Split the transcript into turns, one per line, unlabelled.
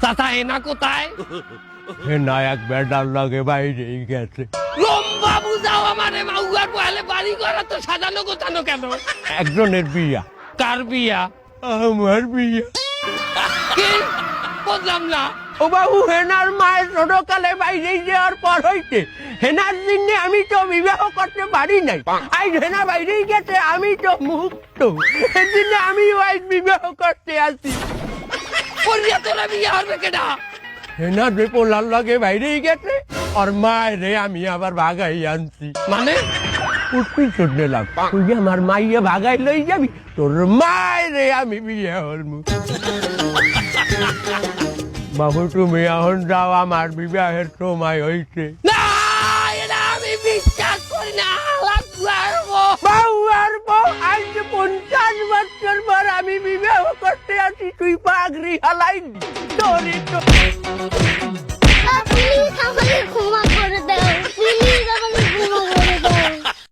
চাচা হেনা কোথায়?
হেনা এক বেটার লাগে বাইরেই গেছে।
লম্বা বুঝাও আমারে, মাউয়ার বহালে বাড়ি ঘর তো সাজানো গোছানো কেন?
একজনের বিয়া।
কার বিয়া?
আমার বিয়া।
কি বুঝলাম না।
ও বাবু, হেনার মায়ের ছোটকালে বাইরে যাওয়ার পর হইতে হেনার জন্য আমি তো বিবাহ করতে পারি নাই। আজ হেনা বাইরেই গেছে, আমি তো মুক্ত। সেদিনে আমি আজ বিবাহ করতে আসি।
করিয়া তোরা বিয়া হবে কেডা?
হেনা যে পোলার লাগে বাইরেই গেছে, আর মায়ের আমি আবার ভাগাই আনছি।
মানে
উঠবি শুনে লাভ, তুই যে আমার মাইয়া ভাগাই লই যাবি, তোর মায়ের আমি বিয়ে হলমু। বাবু তুমি এখন যাও, আমার বিবাহের সময় হয়েছে।
না, এটা আমি বিশ্বাস করি না।
বাবু আর বউ, আজ 50 বছর পর আমি বিবাহ করতে আসি, তুই পাগড়ি হালাই